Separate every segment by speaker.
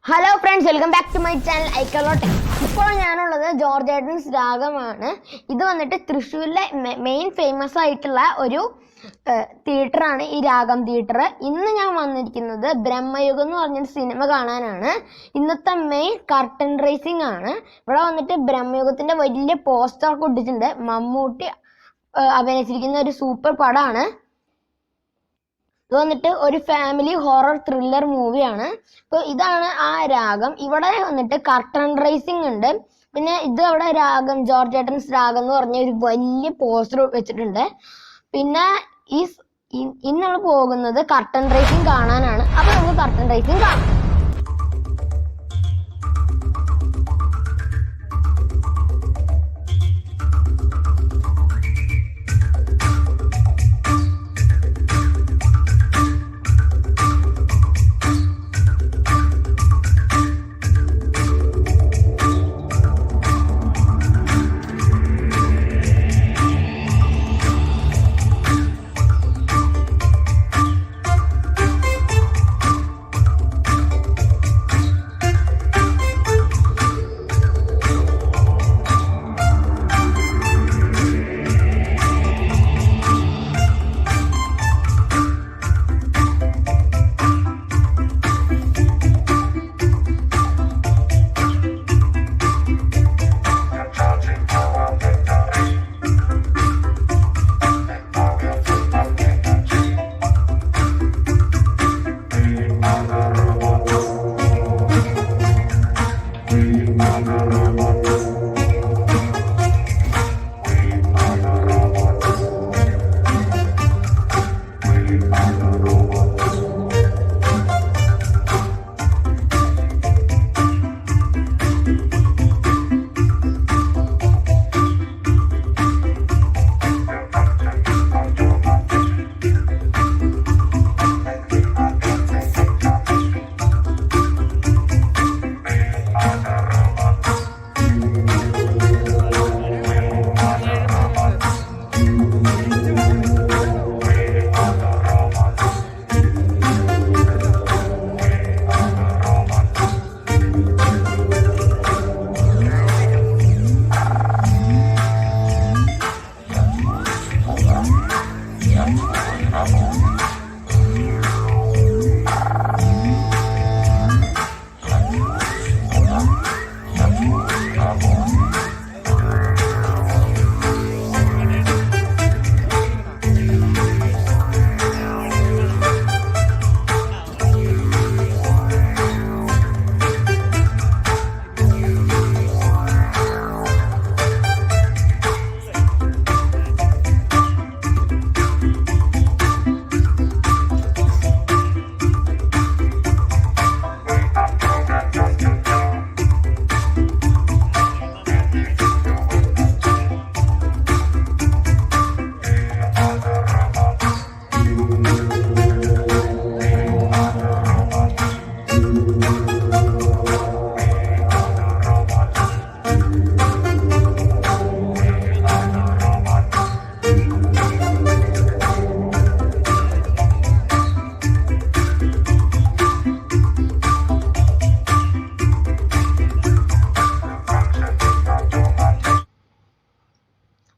Speaker 1: Hello friends, welcome back to my channel ഐക്കലോട്ടെ. ഇപ്പോൾ ഞാനുള്ളത് ജോർജ് ഏട്ടൻസ് രാഗമാണ്. ഇത് വന്നിട്ട് തൃശ്ശൂരിലെ മെയിൻ ഫേമസ് ആയിട്ടുള്ള ഒരു തിയേറ്ററാണ് ഈ രാഗം തിയേറ്റർ. ഇന്ന് ഞാൻ വന്നിരിക്കുന്നത് ബ്രഹ്മയുഗം എന്ന് പറഞ്ഞൊരു സിനിമ കാണാനാണ്. ഇന്നത്തെ മെയിൻ കർട്ടൻ റേസിംഗ് ആണ്. ഇവിടെ വന്നിട്ട് ബ്രഹ്മയുഗത്തിൻ്റെ വലിയ പോസ്റ്റർ ഒട്ടിച്ചിട്ടുണ്ട്. മമ്മൂട്ടി അഭിനയിച്ചിരിക്കുന്ന ഒരു സൂപ്പർ പടമാണ്. ഇത് വന്നിട്ട് ഒരു ഫാമിലി ഹൊറർ ത്രില്ലർ മൂവിയാണ്. ഇപ്പോൾ ഇതാണ് ആ രാഗം. ഇവിടെ വന്നിട്ട് കർട്ടൻ റേസിംഗ് ഉണ്ട്. പിന്നെ ഇത് അവിടെ രാഗം ജോർജ് ഏട്ടൻസ് രാഗം എന്ന് പറഞ്ഞ ഒരു വലിയ പോസ്റ്റർ വെച്ചിട്ടുണ്ട്. പിന്നെ ഇന്ന് നമ്മൾ പോകുന്നത് കർട്ടൻ റേസിംഗ് കാണാനാണ്. അപ്പോൾ നമുക്ക് കർട്ടൻ റേസിംഗ് കാണാം.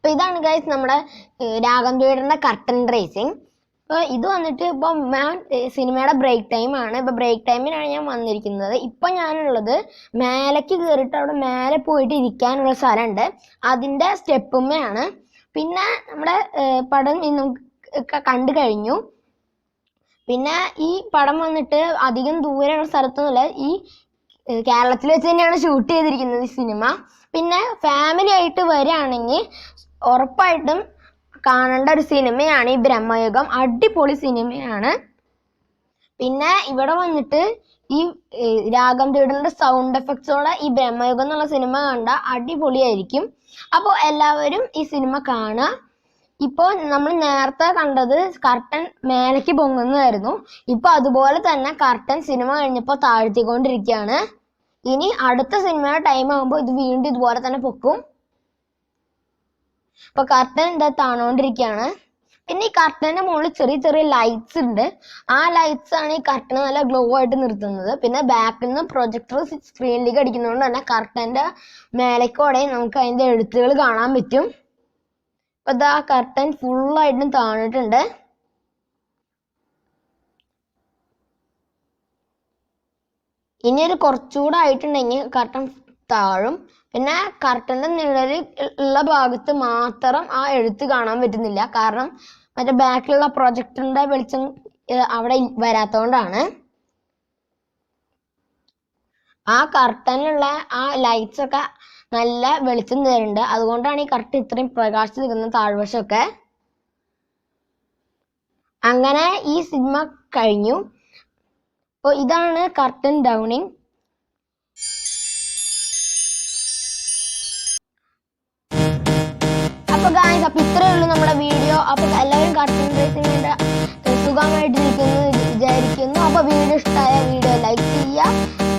Speaker 1: അപ്പോൾ ഇതാണ് ഗൈസ് നമ്മുടെ രാഗം തിയേറ്ററിൻ്റെ കർട്ടൻ റേസിംഗ്. അപ്പോൾ ഇത് വന്നിട്ട് ഇപ്പോൾ സിനിമയുടെ ബ്രേക്ക് ടൈമാണ്. ഇപ്പോൾ ബ്രേക്ക് ടൈമിനാണ് ഞാൻ വന്നിരിക്കുന്നത്. ഇപ്പം ഞാനുള്ളത് മേലേക്ക് കയറിയിട്ട് അവിടെ മേലെ പോയിട്ട് ഇരിക്കാനുള്ള സ്ഥലമുണ്ട്. അതിൻ്റെ സ്റ്റെപ്പുമ്മയാണ്. പിന്നെ നമ്മുടെ പടം ഇന്നും കണ്ടു കഴിഞ്ഞു. പിന്നെ ഈ പടം വന്നിട്ട് അധികം ദൂരെയുള്ള സ്ഥലത്തൊന്നുമില്ല, ഈ കേരളത്തിൽ വെച്ച് തന്നെയാണ് ഷൂട്ട് ചെയ്തിരിക്കുന്നത് ഈ സിനിമ. പിന്നെ ഫാമിലി ആയിട്ട് വരികയാണെങ്കിൽ ഉറപ്പായിട്ടും കാണേണ്ട ഒരു സിനിമയാണ് ഈ ബ്രഹ്മയുഗം. അടിപൊളി സിനിമയാണ്. പിന്നെ ഇവിടെ വന്നിട്ട് ഈ രാഗം തിയേറ്ററിൻ്റെ സൗണ്ട് എഫക്ട്സോടെ ഈ ബ്രഹ്മയുഗം എന്നുള്ള സിനിമ കണ്ട അടിപൊളിയായിരിക്കും. അപ്പോൾ എല്ലാവരും ഈ സിനിമ കാണുക. ഇപ്പോൾ നമ്മൾ നേരത്തെ കണ്ടത് കർട്ടൻ മേലേക്ക് പൊങ്ങുന്നതായിരുന്നു. ഇപ്പോൾ അതുപോലെ തന്നെ കർട്ടൻ സിനിമ കഴിഞ്ഞപ്പോൾ താഴ്ത്തിക്കൊണ്ടിരിക്കുകയാണ്. ഇനി അടുത്ത സിനിമയുടെ ടൈം ആകുമ്പോൾ ഇത് വീണ്ടും ഇതുപോലെ തന്നെ പൊക്കും. ഇപ്പോൾ കർട്ടൻ എന്താ താണുകൊണ്ടിരിക്കുകയാണ്. പിന്നെ ഈ കർട്ടന്റെ മുകളിൽ ചെറിയ ചെറിയ ലൈറ്റ്സ് ഉണ്ട്. ആ ലൈറ്റ്സ് ആണ് ഈ കർട്ടനെ നല്ല ഗ്ലോ ആയിട്ട് നിർത്തുന്നത്. പിന്നെ ബാക്കിൽ നിന്ന് പ്രൊജക്ടർ സ്ക്രീനിലേക്ക് അടിക്കുന്നതുകൊണ്ട് തന്നെ കർട്ടന്റെ മേലേക്കോടെ നമുക്ക് അതിന്റെ എഴുത്തുകൾ കാണാൻ പറ്റും. അപ്പൊ ഇതാ കർട്ടൻ ഫുള്ളായിട്ടും താണിട്ടുണ്ട്. ഇനി ഒരു കുറച്ചുകൂടെ ആയിട്ടുണ്ടെങ്കിൽ കർട്ടൻ താഴും. പിന്നെ കർട്ടന്റെ നിഴലിൽ ഉള്ള ഭാഗത്ത് മാത്രം ആ എഴുത്ത് കാണാൻ പറ്റുന്നില്ല. കാരണം മറ്റേ ബാക്കിലുള്ള പ്രൊജക്ടറിന്റെ വെളിച്ചം അവിടെ വരാത്തോണ്ടാണ്. ആ കർട്ടനിലുള്ള ആ ലൈറ്റ്സ് ഒക്കെ നല്ല വെളിച്ചം തരുന്നുണ്ട്. അതുകൊണ്ടാണ് ഈ കർട്ടൻ ഇത്രയും പ്രകാശിച്ച് നിൽക്കുന്ന താഴ്വശമൊക്കെ. അങ്ങനെ ഈ സിനിമ കഴിഞ്ഞു. അപ്പോൾ ഇതാണ് കർട്ടൻ ഡൗണിങ്. അപ്പൊ ഗായ്സ്, അപ്പൊ ഇത്രയേ ഉള്ളൂ നമ്മുടെ വീഡിയോ. അപ്പൊ എല്ലാവരും കർട്ടൻ റേസിംഗിന്റെ സുഖമായിട്ടിരിക്കുന്നു വിചാരിക്കുന്നു. അപ്പൊ വീഡിയോ ഇഷ്ടമായ വീഡിയോ ലൈക്ക് ചെയ്യുക,